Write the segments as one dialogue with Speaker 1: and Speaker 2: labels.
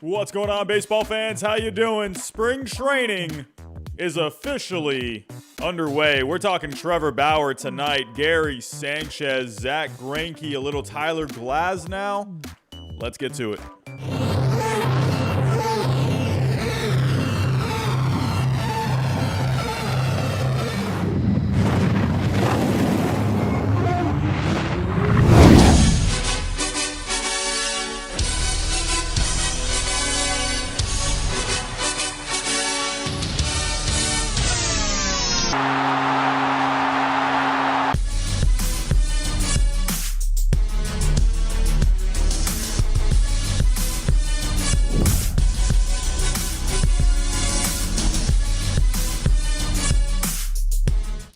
Speaker 1: What's going on, baseball fans? How you doing? Spring training is officially underway. We're talking Trevor Bauer tonight, Gary Sanchez, Zack Greinke, a little Tyler Glasnow. Let's get to it.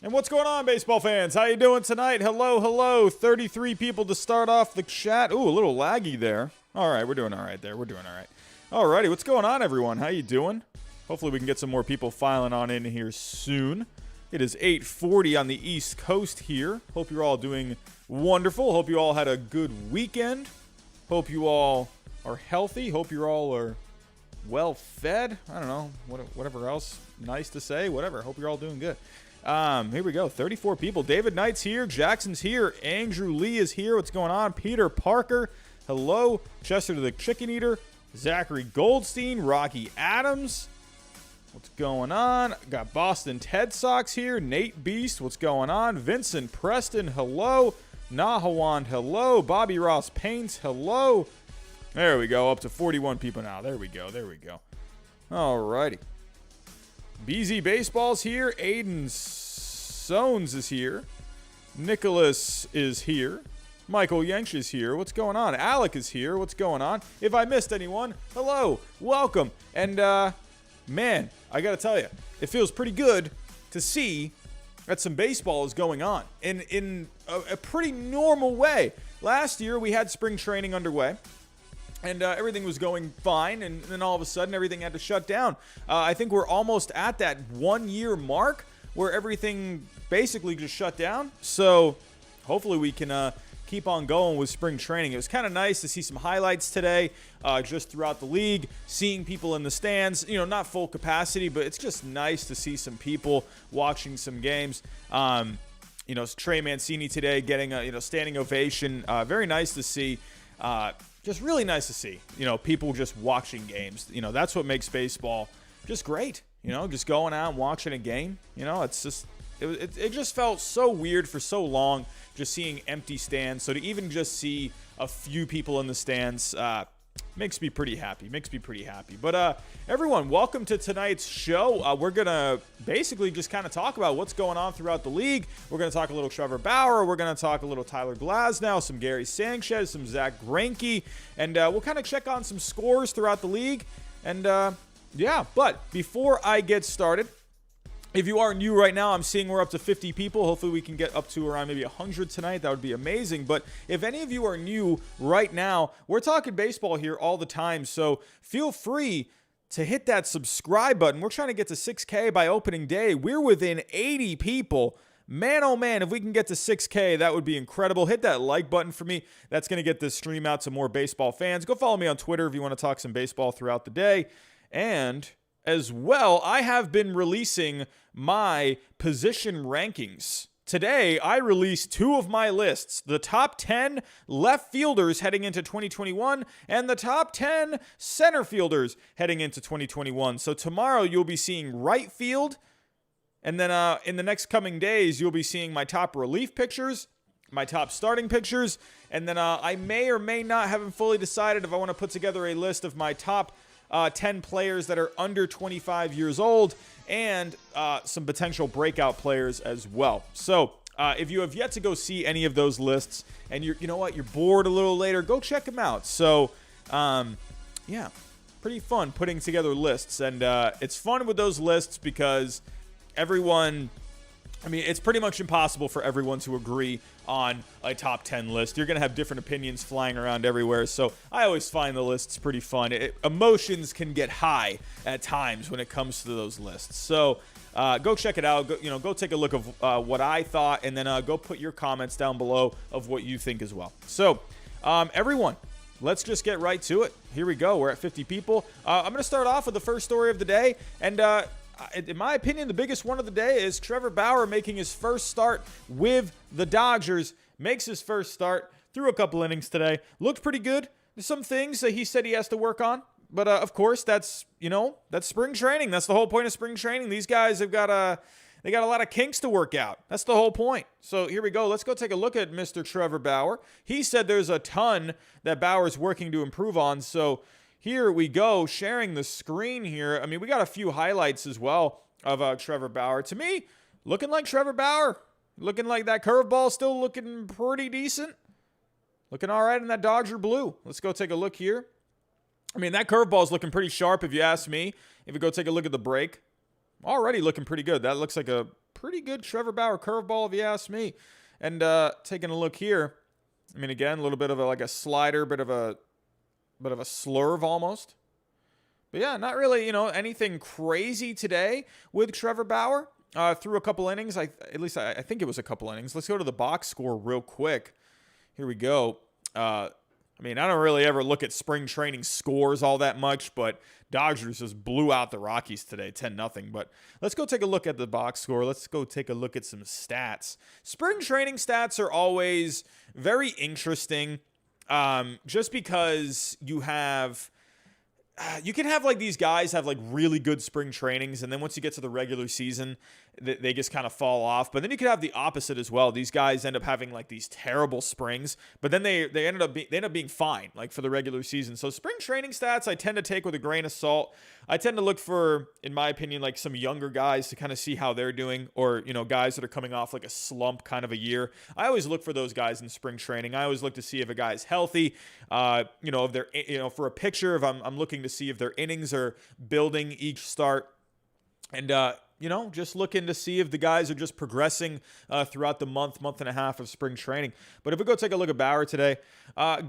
Speaker 1: What's going on, baseball fans? How you doing tonight? Hello. 33 people to start off the chat. Ooh, a little laggy there. All right, we're doing all right there. We're doing all right. All righty, what's going on, everyone? How you doing? Hopefully we can get some more people filing on in here soon. It is 8:40 on the East Coast here. Hope you're all doing wonderful. Hope you all had a good weekend. Hope you all are healthy. Hope you all are well fed. I don't know, whatever else nice to say. Whatever. Hope you're all doing good. Here we go. 34 people. David Knight's here. Jackson's here. Andrew Lee is here. What's going on? Peter Parker. Hello. Chester the Chicken Eater. Zachary Goldstein. Rocky Adams. What's going on? Got Boston Ted Sox here. Nate Beast. What's going on? Vincent Preston. Hello. Nahawan. Hello. Bobby Ross Paints. Hello. There we go. Up to 41 people now. There we go. All righty. BZ Baseball's here. Aiden Sones is here. Nicholas is here. Michael Yench is here. What's going on? Alec is here. What's going on? If I missed anyone, hello. Welcome. And, man, I got to tell you, it feels pretty good to see that some baseball is going on in a pretty normal way. Last year, we had spring training underway. And everything was going fine, and then all of a sudden, everything had to shut down. I think we're almost at that 1 year mark where everything basically just shut down. So hopefully we can keep on going with spring training. It was kind of nice to see some highlights today just throughout the league, seeing people in the stands, not full capacity, but it's just nice to see some people watching some games. Trey Mancini today getting a standing ovation. Very nice to see. Just really nice to see, people just watching games. That's what makes baseball just great. Just going out and watching a game. It's just it just felt so weird for so long just seeing empty stands. So to even just see a few people in the stands makes me pretty happy. But everyone, welcome to tonight's show. We're going to basically just kind of talk about what's going on throughout the league. We're going to talk a little Trevor Bauer. We're going to talk a little Tyler Glasnow, some Gary Sanchez, some Zack Greinke. And we'll kind of check on some scores throughout the league. And but before I get started, if you are new right now, I'm seeing we're up to 50 people. Hopefully we can get up to around maybe 100 tonight. That would be amazing. But if any of you are new right now, we're talking baseball here all the time. So feel free to hit that subscribe button. We're trying to get to 6K by opening day. We're within 80 people. Man, oh man, if we can get to 6K, that would be incredible. Hit that like button for me. That's going to get this stream out to more baseball fans. Go follow me on Twitter if you want to talk some baseball throughout the day. And as well, I have been releasing my position rankings. Today, I released two of my lists, the top 10 left fielders heading into 2021 and the top 10 center fielders heading into 2021. So tomorrow, you'll be seeing right field, and then in the next coming days, you'll be seeing my top relief pitchers, my top starting pitchers, and then I may or may not, haven't fully decided if I want to put together a list of my top 10 players that are under 25 years old and some potential breakout players as well. So if you have yet to go see any of those lists and you're bored a little later, go check them out. So pretty fun putting together lists, and it's fun with those lists because it's pretty much impossible for everyone to agree on a top 10 list. You're going to have different opinions flying around everywhere. So I always find the lists pretty fun. Emotions can get high at times when it comes to those lists. So go check it out. Go take a look of what I thought, and then go put your comments down below of what you think as well. So everyone, let's just get right to it. Here we go. We're at 50 people. I'm going to start off with the first story of the day. And in my opinion, the biggest one of the day is Trevor Bauer making his first start with the Dodgers. Makes his first start. Threw a couple innings today. Looked pretty good. There's some things that he said he has to work on. But, of course, that's spring training. That's the whole point of spring training. These guys have got they got a lot of kinks to work out. That's the whole point. So here we go. Let's go take a look at Mr. Trevor Bauer. He said there's a ton that Bauer's working to improve on. So here we go, sharing the screen here. I mean, we got a few highlights as well of Trevor Bauer. To me, looking like Trevor Bauer. Looking like that curveball still looking pretty decent. Looking all right in that Dodger blue. Let's go take a look here. I mean, that curveball is looking pretty sharp if you ask me. If we go take a look at the break. Already looking pretty good. That looks like a pretty good Trevor Bauer curveball if you ask me. And taking a look here, I mean, again, a little bit of a slider, bit of a slurve almost. But yeah, not really, anything crazy today with Trevor Bauer. Through a couple innings. I think it was a couple innings. Let's go to the box score real quick. Here we go. I mean, I don't really ever look at spring training scores all that much, but Dodgers just blew out the Rockies today, 10-0. But let's go take a look at the box score. Let's go take a look at some stats. Spring training stats are always very interesting, just because you can have these guys have really good spring trainings, and then once you get to the regular season, they just kind of fall off. But then you could have the opposite as well. These guys end up having these terrible springs, but then they end up being fine for the regular season. So spring training stats I tend to take with a grain of salt. I tend to look for, in my opinion, some younger guys to kind of see how they're doing, or guys that are coming off a slump kind of a year. I always look for those guys in spring training. I always look to see if a guy's healthy. If they're for a pitcher, if I'm looking to see if their innings are building each start, and just looking to see if the guys are just progressing throughout the month and a half of spring training. But if we go take a look at Bauer today,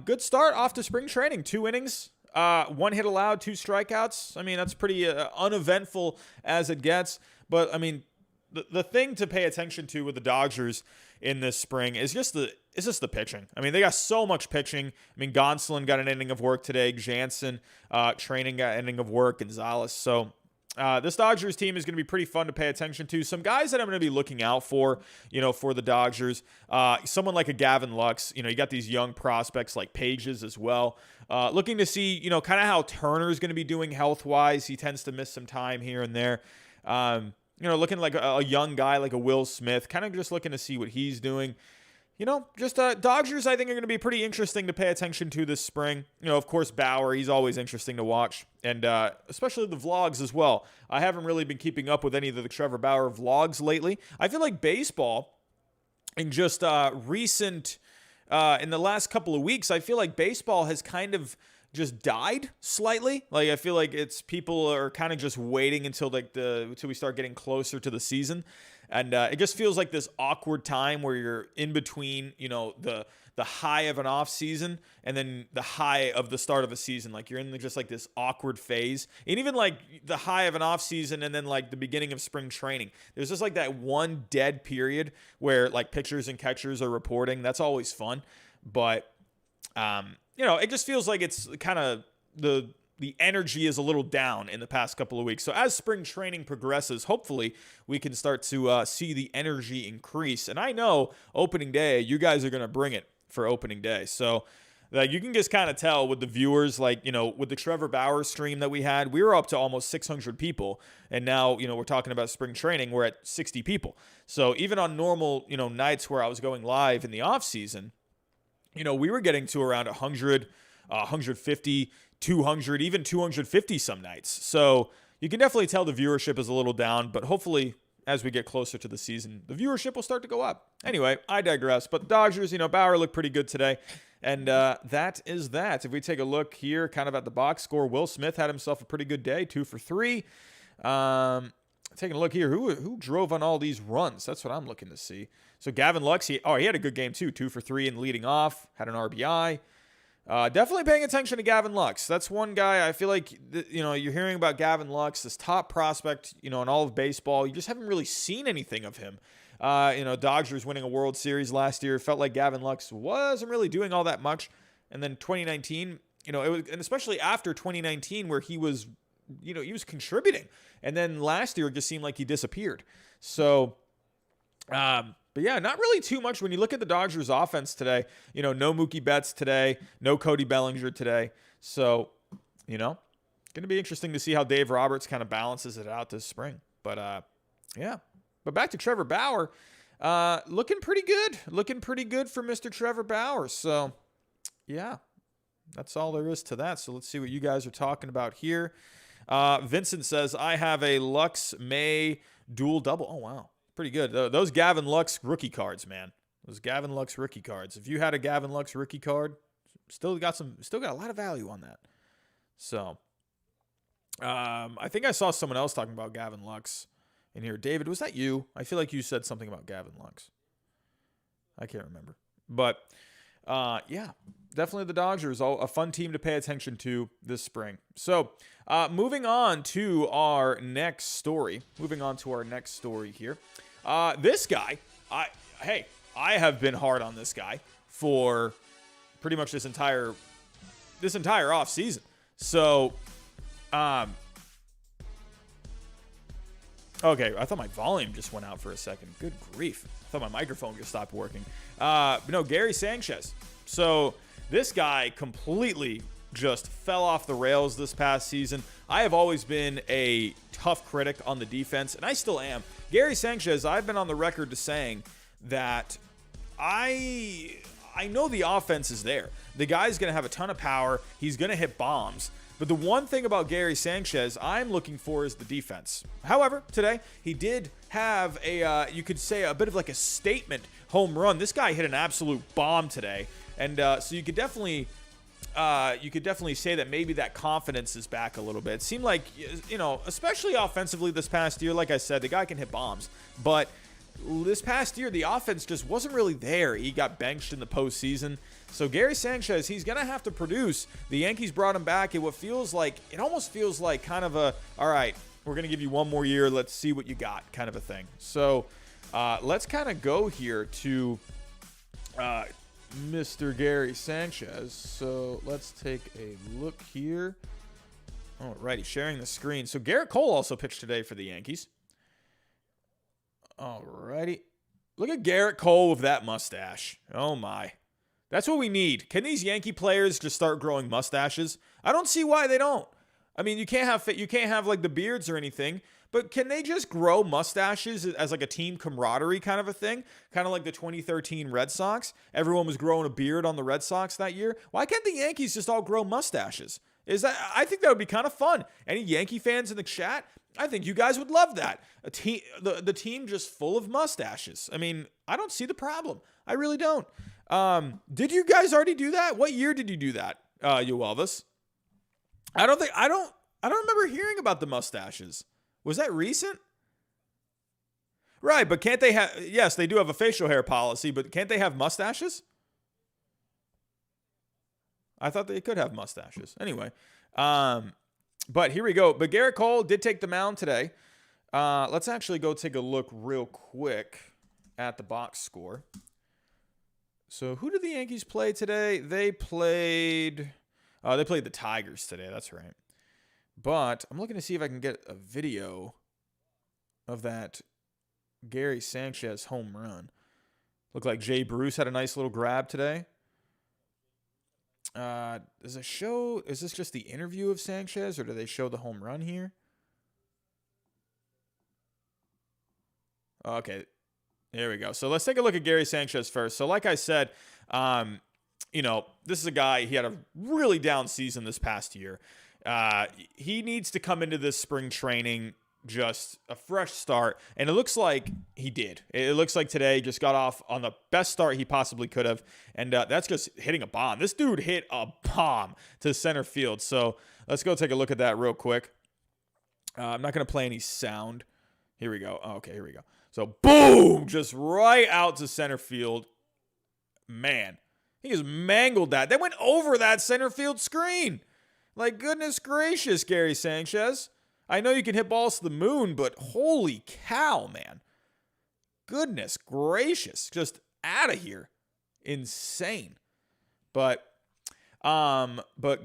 Speaker 1: good start off to spring training. 2 innings, 1 hit allowed, 2 strikeouts. I mean, that's pretty uneventful as it gets. But I mean, the thing to pay attention to with the Dodgers in this spring is just the pitching. I mean, they got so much pitching. I mean, Gonsolin got an inning of work today. Jansen, training got an inning of work. Gonzalez. So this Dodgers team is going to be pretty fun to pay attention to. Some guys that I'm going to be looking out for, for the Dodgers. Someone like a Gavin Lux. You got these young prospects like Pages as well. Looking to see, kind of how Turner's going to be doing health-wise. He tends to miss some time here and there. Looking like a young guy like a Will Smith, kind of just looking to see what he's doing. Dodgers, I think, are going to be pretty interesting to pay attention to this spring. Of course, Bauer, he's always interesting to watch, and especially the vlogs as well. I haven't really been keeping up with any of the Trevor Bauer vlogs lately. I feel like baseball, in just recent, in the last couple of weeks, I feel like baseball has kind of just died slightly. I feel like people are kind of just waiting until until we start getting closer to the season, and it just feels like this awkward time where you're in between, the high of an off season and then the high of the start of a season. You're in just this awkward phase, and even the high of an off season and then the beginning of spring training. There's just that one dead period where pitchers and catchers are reporting. That's always fun, but it just feels like it's kind of the energy is a little down in the past couple of weeks. So as spring training progresses, hopefully we can start to see the energy increase. And I know opening day, you guys are going to bring it for opening day. So you can just kind of tell with the viewers, with the Trevor Bauer stream that we had, we were up to almost 600 people. And now, we're talking about spring training, we're at 60 people. So even on normal, nights where I was going live in the off season, we were getting to around 100, 150, 200, even 250 some nights. So you can definitely tell the viewership is a little down, but hopefully as we get closer to the season, the viewership will start to go up. Anyway, I digress. But the Dodgers, Bauer looked pretty good today. And that is that. If we take a look here kind of at the box score, Will Smith had himself a pretty good day, 2 for 3. Taking a look here, who drove on all these runs? That's what I'm looking to see. So Gavin Lux, he had a good game too, 2 for 3 and leading off, had an RBI. Definitely paying attention to Gavin Lux. That's one guy I feel like, you're hearing about Gavin Lux, this top prospect, in all of baseball. You just haven't really seen anything of him. Dodgers winning a World Series last year. Felt like Gavin Lux wasn't really doing all that much. And then 2019, it was, and especially after 2019 where he was, he was contributing. And then last year it just seemed like he disappeared. So, but yeah, not really too much when you look at the Dodgers offense today. No Mookie Betts today, no Cody Bellinger today. So, going to be interesting to see how Dave Roberts kind of balances it out this spring. But yeah. But back to Trevor Bauer, looking pretty good. Looking pretty good for Mr. Trevor Bauer. So, yeah, that's all there is to that. So let's see what you guys are talking about here. Vincent says, I have a Lux May dual double. Oh, wow. Pretty good. Those Gavin Lux rookie cards, man. Those Gavin Lux rookie cards. If you had a Gavin Lux rookie card, still got a lot of value on that. So, I think I saw someone else talking about Gavin Lux in here. David, was that you? I feel like you said something about Gavin Lux. I can't remember. But, yeah, definitely the Dodgers, a fun team to pay attention to this spring. So, moving on to our next story. Here. This guy, I have been hard on this guy for pretty much this entire off season. So, okay, I thought my volume just went out for a second. Good grief. I thought my microphone just stopped working. But no, Gary Sanchez. So this guy completely just fell off the rails this past season. I have always been a tough critic on the defense, and I still am. Gary Sanchez, I've been on the record to saying that I know the offense is there. The guy's going to have a ton of power. He's going to hit bombs. But the one thing about Gary Sanchez I'm looking for is the defense. However, today he did have you could say a bit of like a statement home run. This guy hit an absolute bomb today. And so you could definitely say that maybe that confidence is back a little bit. It seemed like, especially offensively this past year, like I said, the guy can hit bombs. But this past year, the offense just wasn't really there. He got benched in the postseason. So Gary Sanchez, he's going to have to produce. The Yankees brought him back. It almost feels like kind of all right, we're going to give you one more year. Let's see what you got kind of a thing. So let's kind of go here to Mr. Gary Sanchez. So let's take a look here. Alrighty, sharing the screen. So Garrett Cole also pitched today for the Yankees. Alrighty. Look at Garrett Cole with that mustache. Oh my. That's what we need. Can these Yankee players just start growing mustaches? I don't see why they don't. I mean, you can't have like the beards or anything, but can they just grow mustaches as like a team camaraderie kind of a thing? Kind of like the 2013 Red Sox. Everyone was growing a beard on the Red Sox that year. Why can't the Yankees just all grow mustaches? I think that would be kind of fun. Any Yankee fans in the chat? I think you guys would love that. The team just full of mustaches. I mean, I don't see the problem. I really don't. Did you guys already do that? What year did you do that, you Elvis? I don't remember hearing about the mustaches. Was that recent? Right, but can't they have, yes, they do have a facial hair policy, but can't they have mustaches? I thought they could have mustaches. Anyway, but here we go. But Garrett Cole did take the mound today. Let's actually go take a look real quick at the box score. So who did the Yankees play today? They played the Tigers today. That's right. But I'm looking to see if I can get a video of that Gary Sanchez home run. Looked like Jay Bruce had a nice little grab today. Is this just the interview of Sanchez, or do they show the home run here? Okay, here we go. So let's take a look at Gary Sanchez first. So like I said, this is a guy, he had a really down season this past year. He needs to come into this spring training just a fresh start, and it looks like he did. It looks like today just got off on the best start he possibly could have, and that's just hitting a bomb. This dude hit a bomb to center field. So let's go take a look at that real quick. I'm not going to play any sound. Here we go. Okay, here we go. So boom, just right out to center field. Man, he just mangled that. They went over that center field screen. Like, goodness gracious, Gary Sanchez. I know you can hit balls to the moon, but holy cow, man. Goodness gracious. Just out of here. Insane. But But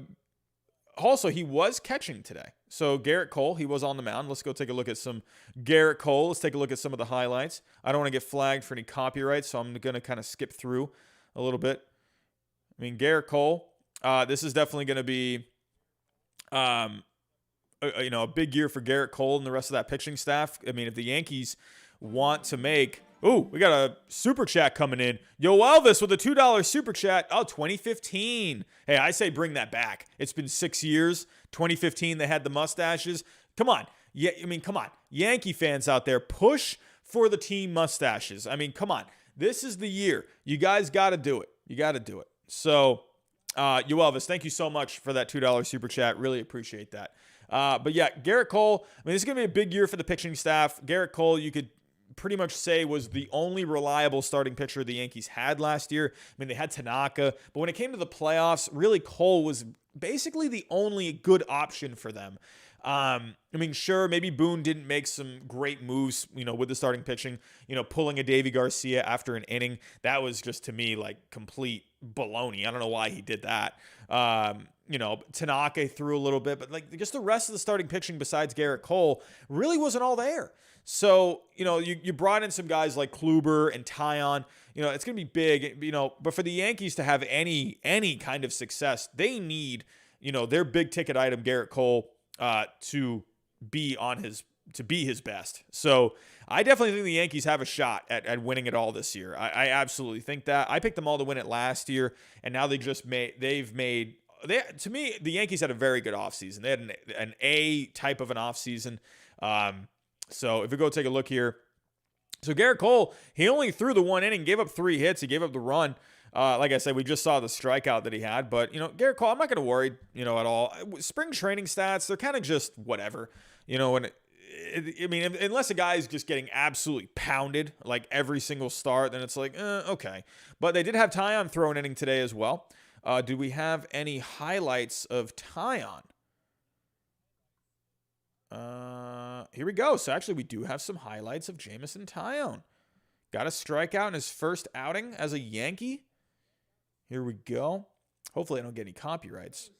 Speaker 1: also, he was catching today. So Garrett Cole, he was on the mound. Let's go take a look at some Garrett Cole. Let's take a look at some of the highlights. I don't want to get flagged for any copyright, so I'm going to kind of skip through a little bit. I mean, Garrett Cole, this is definitely going to be, a big year for Garrett Cole and the rest of that pitching staff. I mean, if the Yankees want to make... Oh, we got a super chat coming in. Yo, Elvis with a $2 super chat. Oh, 2015. Hey, I say bring that back. It's been 6 years. 2015, they had the mustaches. Come on. Yeah, I mean, come on. Yankee fans out there, push for the team mustaches. I mean, come on. This is the year. You guys got to do it. You got to do it. So, Yo, Elvis, thank you so much for that $2 super chat. Really appreciate that. But yeah, Garrett Cole, I mean, this is going to be a big year for the pitching staff. Garrett Cole, you could pretty much say was the only reliable starting pitcher the Yankees had last year. I mean, they had Tanaka, but when it came to the playoffs, really Cole was basically the only good option for them. I mean, sure, maybe Boone didn't make some great moves, with the starting pitching, pulling a Davy Garcia after an inning. That was just, to me, like complete baloney. I don't know why he did that. Tanaka threw a little bit, but like just the rest of the starting pitching besides Garrett Cole really wasn't all there. So, you brought in some guys like Kluber and Tyon. It's going to be big, but for the Yankees to have any kind of success, they need, their big ticket item, Garrett Cole, to be his best. So I definitely think the Yankees have a shot at winning it all this year. I absolutely think that. I picked them all to win it last year, and now to me, the Yankees had a very good offseason. They had an A type of an offseason. So if we go take a look here. So Garrett Cole, he only threw the 1 inning, gave up 3 hits. He gave up the run. Like I said, we just saw the strikeout that he had. But, Garrett Cole, I'm not going to worry, at all. Spring training stats, they're kind of just whatever. Unless a guy is just getting absolutely pounded, like every single start, then it's like, okay. But they did have Tyon throw an inning today as well. Do we have any highlights of Tyon? Here we go. So actually, we do have some highlights of Jameson Taillon. Got a strikeout in his first outing as a Yankee. Here we go. Hopefully, I don't get any copyrights.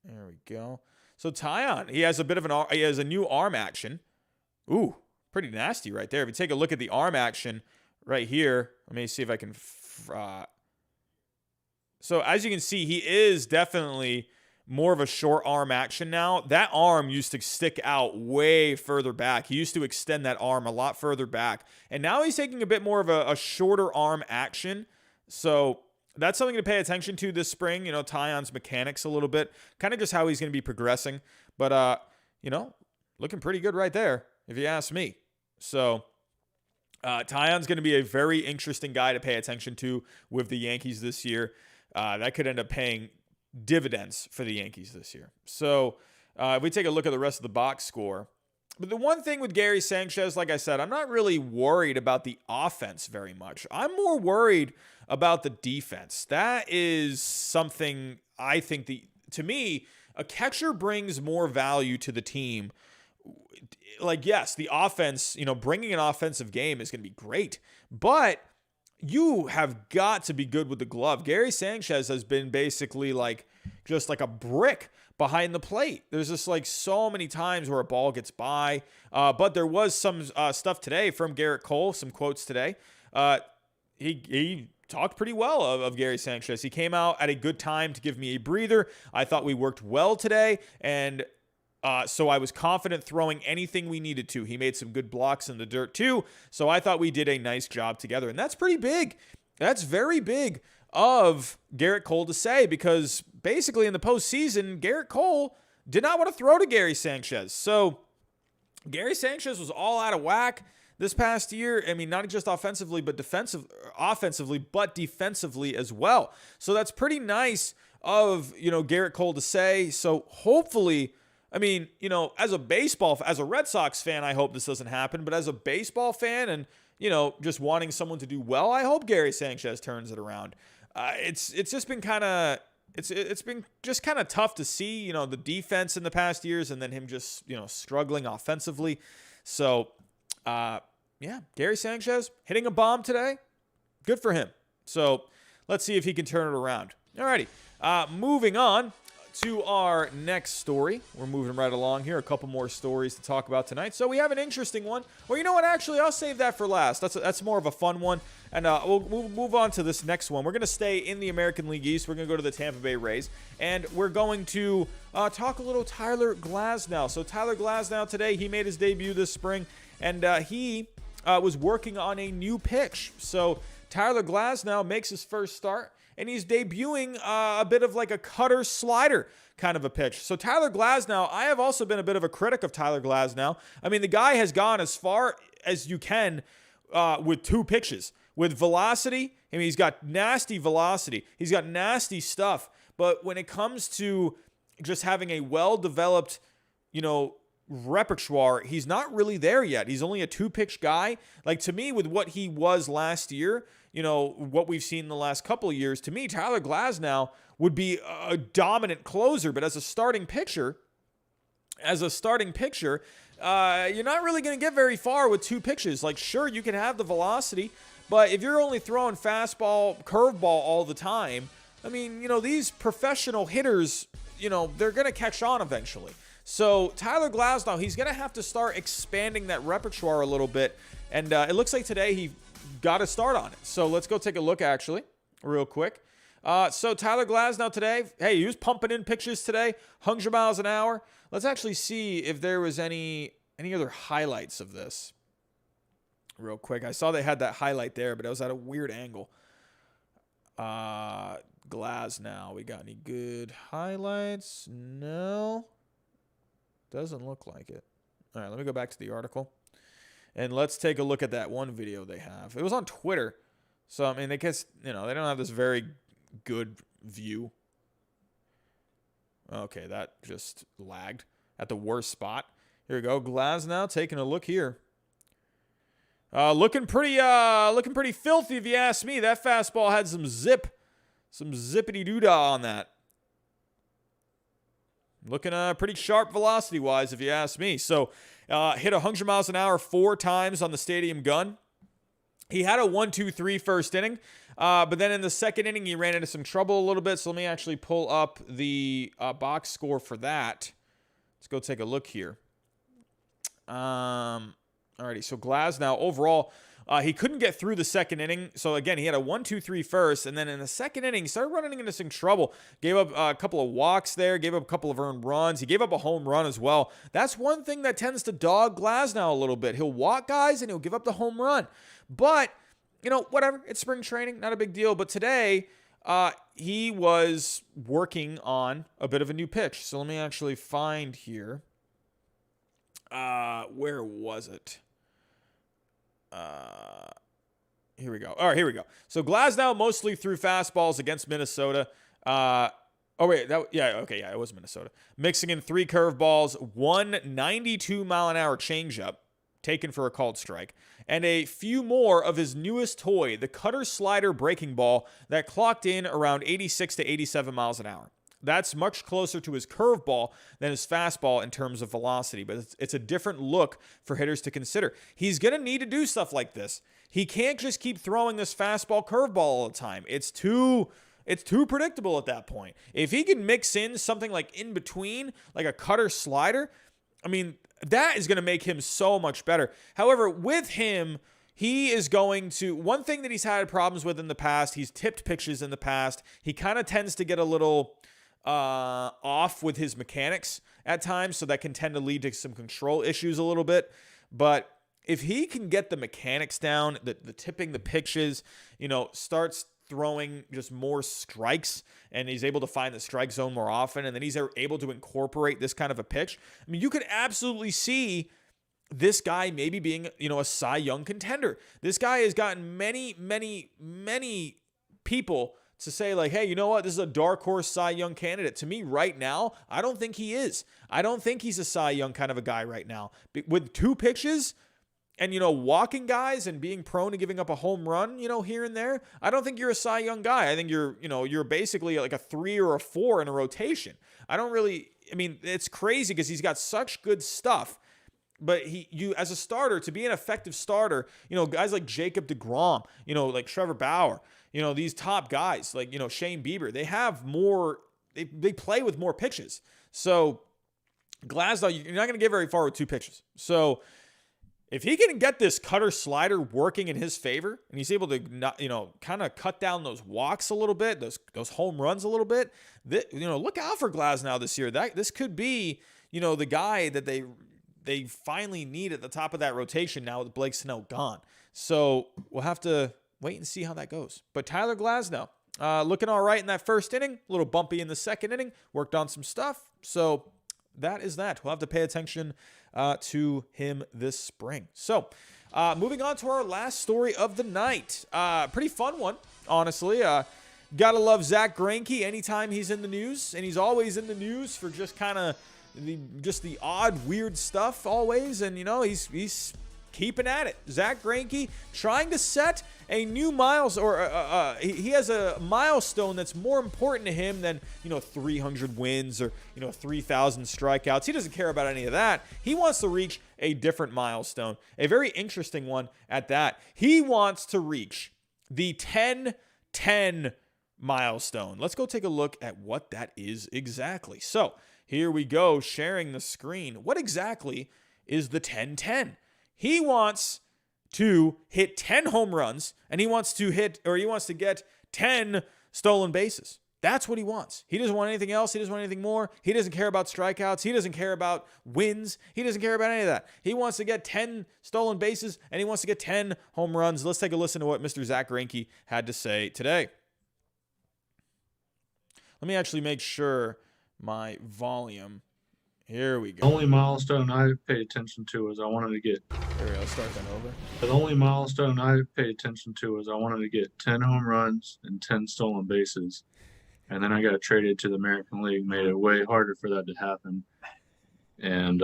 Speaker 1: There we go. So Taillon, he has a new arm action. Ooh, pretty nasty right there. If you take a look at the arm action right here, let me see if I can. So as you can see, he is definitely more of a short arm action now. That arm used to stick out way further back. He used to extend that arm a lot further back. And now he's taking a bit more of a shorter arm action. So that's something to pay attention to this spring. Taillon's mechanics a little bit. Kind of just how he's going to be progressing. But, looking pretty good right there, if you ask me. So Taillon's going to be a very interesting guy to pay attention to with the Yankees this year. That could end up paying dividends for the Yankees this year. So if we take a look at the rest of the box score, but the one thing with Gary Sanchez, like I said, I'm not really worried about the offense very much. I'm more worried about the defense. That is something I think to me, a catcher brings more value to the team. Like, yes, the offense, bringing an offensive game is going to be great, but you have got to be good with the glove. Gary Sanchez has been basically just like a brick behind the plate. There's just so many times where a ball gets by. But there was some stuff today from Garrett Cole, some quotes today. He talked pretty well of Gary Sanchez. He came out at a good time to give me a breather. I thought we worked well today, and so I was confident throwing anything we needed to. He made some good blocks in the dirt too. So I thought we did a nice job together. And that's pretty big. That's very big of Garrett Cole to say, because basically in the postseason, Garrett Cole did not want to throw to Gary Sanchez. So Gary Sanchez was all out of whack this past year. I mean, not just offensively, but offensively, but defensively as well. So that's pretty nice of, Garrett Cole to say. So hopefully, I mean, as a Red Sox fan, I hope this doesn't happen. But as a baseball fan and, just wanting someone to do well, I hope Gary Sanchez turns it around. It's just been kind of it's been just kind of tough to see, the defense in the past years, and then him just struggling offensively. So, Gary Sanchez hitting a bomb today, good for him. So let's see if he can turn it around. Alrighty, moving on to our next story. We're moving right along here. A couple more stories to talk about tonight. So we have an interesting one. Well, you know what? Actually, I'll save that for last. That's more of a fun one. And we'll move on to this next one. We're going to stay in the American League East. We're going to go to the Tampa Bay Rays. And we're going to talk a little Tyler Glasnow. So Tyler Glasnow today, he made his debut this spring. And he was working on a new pitch. So Tyler Glasnow makes his first start. And he's debuting a bit of like a cutter slider kind of a pitch. So Tyler Glasnow, I have also been a bit of a critic of Tyler Glasnow. I mean, the guy has gone as far as you can with 2 pitches. With velocity, I mean, he's got nasty velocity. He's got nasty stuff. But when it comes to just having a well-developed, repertoire, he's not really there yet. He's only a 2-pitch guy. Like, to me, with what he was last year, what we've seen in the last couple of years, to me, Tyler Glasnow would be a dominant closer. But as a starting pitcher, you're not really going to get very far with 2 pitches. Like, sure, you can have the velocity, but if you're only throwing fastball, curveball all the time, I mean, these professional hitters, they're going to catch on eventually. So Tyler Glasnow, he's going to have to start expanding that repertoire a little bit. And it looks like today he got a start on it. So let's go take a look, actually, real quick. So Tyler Glasnow today, hey, he was pumping in pitches today, 100 miles an hour. Let's actually see if there was any other highlights of this real quick. I saw they had that highlight there, but it was at a weird angle. Glasnow, we got any good highlights? No. Doesn't look like it. All right, let me go back to the article. And let's take a look at that one video they have. It was on Twitter. So, I mean, they guess, they don't have this very good view. Okay, that just lagged at the worst spot. Here we go. Glasnow taking a look here. Looking pretty filthy if you ask me. That fastball had some zippity-doo-dah on that. Looking pretty sharp velocity-wise, if you ask me. So, hit 100 miles an hour 4 times on the stadium gun. He had a 1-2-3 first inning, but then in the second inning, he ran into some trouble a little bit. So, let me actually pull up the box score for that. Let's go take a look here. Alrighty, so Glasnow, overall, he couldn't get through the second inning. So, again, he had a 1-2-3 first, and then in the second inning, he started running into some trouble. Gave up a couple of walks there, gave up a couple of earned runs. He gave up a home run as well. That's one thing that tends to dog Glasnow a little bit. He'll walk guys, and he'll give up the home run. But, whatever. It's spring training, not a big deal. But today, he was working on a bit of a new pitch. So, let me actually find here. Where was it? Here we go. All right, here we go. So Glasnow mostly threw fastballs against Minnesota. It was Minnesota. Mixing in 3 curveballs, 1 92-mile-an-hour changeup taken for a called strike, and a few more of his newest toy, the cutter slider breaking ball that clocked in around 86 to 87 miles an hour. That's much closer to his curveball than his fastball in terms of velocity, but it's a different look for hitters to consider. He's going to need to do stuff like this. He can't just keep throwing this fastball curveball all the time. It's too predictable at that point. If he can mix in something like in between, like a cutter slider, I mean, that is going to make him so much better. However, with him, he is going to, one thing that he's had problems with in the past, he's tipped pitches in the past. He kind of tends to get a little off with his mechanics at times, so that can tend to lead to some control issues a little bit. But if he can get the mechanics down, the tipping the pitches, starts throwing just more strikes, and he's able to find the strike zone more often, and then he's able to incorporate this kind of a pitch, I mean, you could absolutely see this guy maybe being, a Cy Young contender. This guy has gotten many, many, many people to say, like, hey, you know what? This is a dark horse Cy Young candidate. To me, right now, I don't think he is. I don't think he's a Cy Young kind of a guy right now. With 2 pitches and, walking guys and being prone to giving up a home run, here and there, I don't think you're a Cy Young guy. I think you're basically like a 3 or a 4 in a rotation. It's crazy because he's got such good stuff. But as a starter, to be an effective starter, guys like Jacob deGrom, like Trevor Bauer, these top guys like, Shane Bieber, they have more, they play with more pitches. So Glasnow, you're not going to get very far with 2 pitches. So if he can get this cutter slider working in his favor, and he's able to not, kind of cut down those walks a little bit, those home runs a little bit, look out for Glasnow this year. This could be, the guy that they finally need at the top of that rotation now with Blake Snell gone. So we'll have to wait and see how that goes. But Tyler Glasnow, looking all right in that first inning, a little bumpy in the second inning, worked on some stuff. So that is that. We'll have to pay attention to him this spring. So moving on to our last story of the night. Pretty fun one, honestly. Gotta love Zack Greinke anytime he's in the news, and he's always in the news for just kind of the odd, weird stuff always. And, he's keeping at it. Zack Greinke trying to set a new he has a milestone that's more important to him than 300 wins or 3,000 strikeouts. He doesn't care about any of that. He wants to reach a different milestone, a very interesting one at that. He wants to reach the 10-10 milestone. Let's go take a look at what that is exactly. So here we go, sharing the screen. What exactly is the 10-10? He wants to hit 10 home runs, and he wants to get 10 stolen bases. That's what he wants. He doesn't want anything else. He doesn't want anything more. He doesn't care about strikeouts. He doesn't care about wins. He doesn't care about any of that. He wants to get 10 stolen bases, and he wants to get 10 home runs. Let's take a listen to what Mr. Zack Greinke had to say today. Let me actually make sure my volume. Here we go.
Speaker 2: The only milestone I paid attention to was I wanted to get.
Speaker 1: Here we go. Let's start that over.
Speaker 2: The only milestone I paid attention to was I wanted to get 10 home runs and 10 stolen bases. And then I got traded to the American League, made it way harder for that to happen. And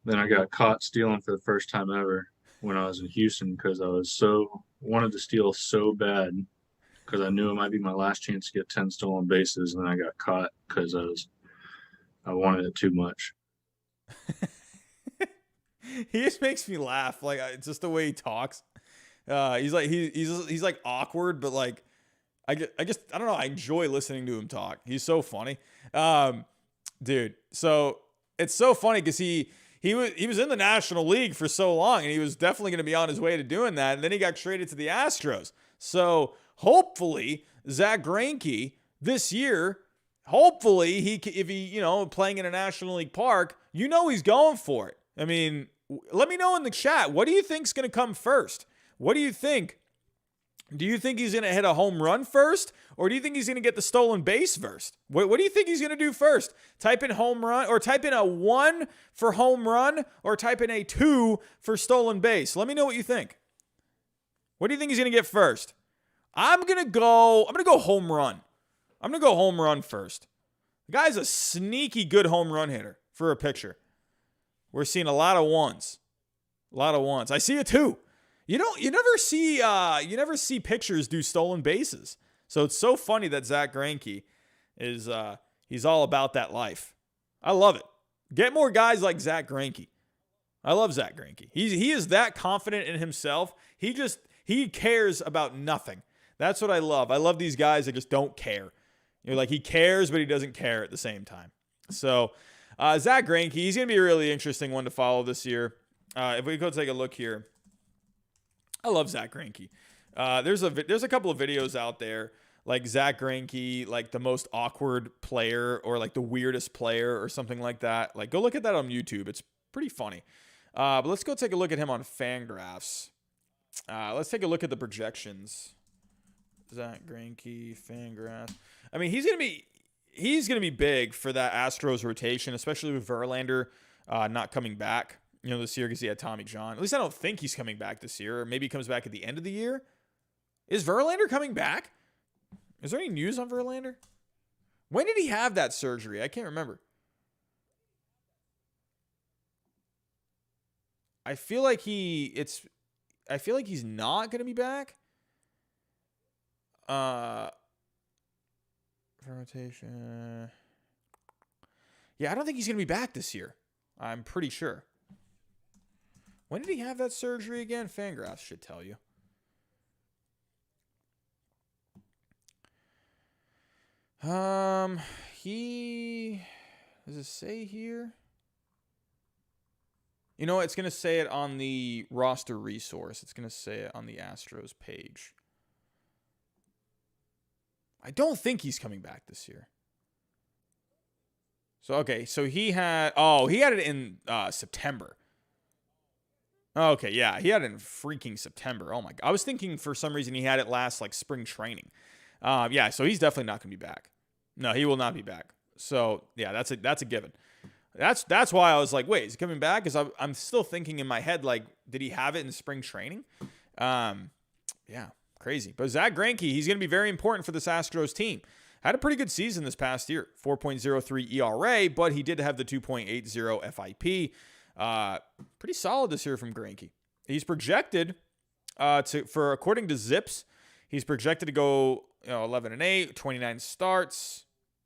Speaker 2: then I got caught stealing for the first time ever when I was in Houston because I was wanted to steal so bad because I knew it might be my last chance to get 10 stolen bases, and then I got caught because I wanted it too much.
Speaker 1: He just makes me laugh. Like, it's just the way he talks. He's like awkward, but like I don't know. I enjoy listening to him talk. He's so funny, dude. So it's so funny because he was in the National League for so long, and he was definitely going to be on his way to doing that. And then he got traded to the Astros. So hopefully Zack Greinke this year, hopefully if he playing in a National League park, he's going for it. I mean, let me know in the chat. What do you think's going to come first? What do you think? Do you think he's going to hit a home run first, or do you think he's going to get the stolen base first? What do you think he's going to do first? Type in home run, or type in a 1 for home run, or type in a 2 for stolen base. Let me know what you think. What do you think he's going to get first? I'm going to go home run. I'm going to go home run first. The guy's a sneaky good home run hitter for a pitcher. We're seeing a lot of ones. I see a 2. You never see pitchers do stolen bases. So it's so funny that Zack Greinke is he's all about that life. I love it. Get more guys like Zack Greinke. I love Zack Greinke. He is that confident in himself. He cares about nothing. That's what I love. I love these guys that just don't care. Like, he cares, but he doesn't care at the same time. So Zack Greinke, he's going to be a really interesting one to follow this year. If we go take a look here. I love Zack Greinke. There's a couple of videos out there, like Zack Greinke, like the most awkward player, or like the weirdest player, or something like that. Like, go look at that on YouTube. It's pretty funny. But let's go take a look at him on Fan Graphs. Let's take a look at the projections. Zack Greinke, Fan Graphs. I mean, he's gonna be big for that Astros rotation, especially with Verlander not coming back, this year because he had Tommy John. At least I don't think he's coming back this year. Or maybe he comes back at the end of the year. Is Verlander coming back? Is there any news on Verlander? When did he have that surgery? I can't remember. I feel like he's not going to be back. Rotation. Yeah, I don't think he's going to be back this year. I'm pretty sure. When did he have that surgery again? Fangraphs should tell you. He does it say here? You know, it's going to say it on the roster resource. It's going to say it on the Astros page. I don't think he's coming back this year. So, okay. So he had it in September. Okay. Yeah. He had it in freaking September. Oh my God. I was thinking for some reason he had it last like spring training. Yeah. So he's definitely not going to be back. No, he will not be back. So yeah, that's a given. That's why I was like, wait, is he coming back? Because I'm still thinking in my head, like, did he have it in spring training? Yeah, crazy. But Zack Greinke, he's going to be very important for this Astros team. Had a pretty good season this past year, 4.03 ERA, but he did have the 2.80 FIP. Pretty solid this year from Greinke. He's projected according to Zips, he's projected to go 11-8, 29 starts.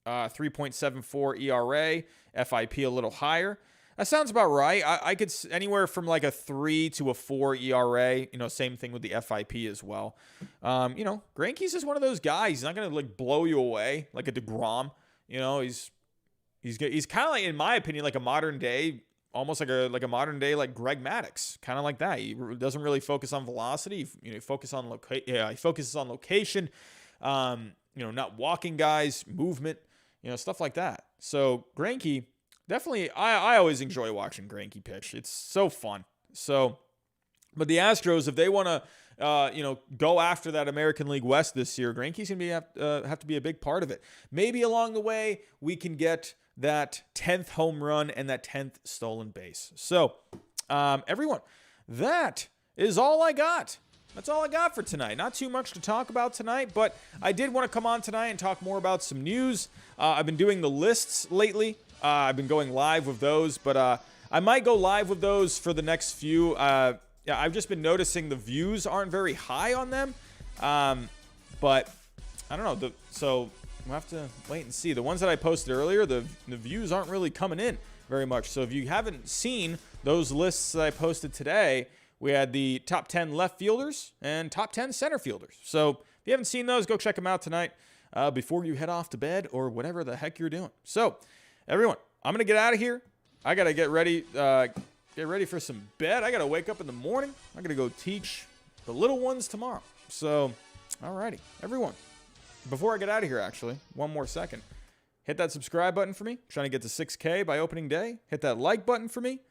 Speaker 1: 3.74 ERA, FIP a little higher. That sounds about right. I could anywhere from like a 3 to a 4 ERA. Same thing with the FIP as well. Greinke's just one of those guys. He's not gonna like blow you away like a DeGrom. He's kind of like, in my opinion, like a modern day, almost like a modern day like Greg Maddux, kind of like that. He doesn't really focus on velocity. He focuses on location. Not walking guys, movement. Stuff like that. So Greinke, definitely, I always enjoy watching Greinke pitch. It's so fun. So, but the Astros, if they want to, go after that American League West this year, Greinke's going to have to be a big part of it. Maybe along the way, we can get that 10th home run and that 10th stolen base. So, everyone, that is all I got. That's all I got for tonight. Not too much to talk about tonight, but I did want to come on tonight and talk more about some news. I've been doing the lists lately. I've been going live with those, but I might go live with those for the next few. I've just been noticing the views aren't very high on them, but I don't know. So we'll have to wait and see. The ones that I posted earlier, the views aren't really coming in very much. So if you haven't seen those lists that I posted today, we had the top 10 left fielders and top 10 center fielders. So if you haven't seen those, go check them out tonight before you head off to bed or whatever the heck you're doing. So everyone, I'm going to get out of here. I got to get ready for some bed. I got to wake up in the morning. I got to go teach the little ones tomorrow. So, alrighty, everyone. Before I get out of here, actually, one more second. Hit that subscribe button for me. I'm trying to get to 6K by opening day. Hit that like button for me.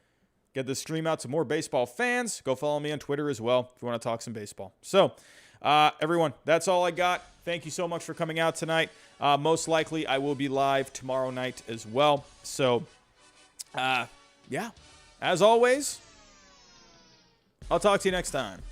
Speaker 1: Get this stream out to more baseball fans. Go follow me on Twitter as well if you want to talk some baseball. So, everyone, that's all I got. Thank you so much for coming out tonight. Most likely, I will be live tomorrow night as well. So, yeah, as always, I'll talk to you next time.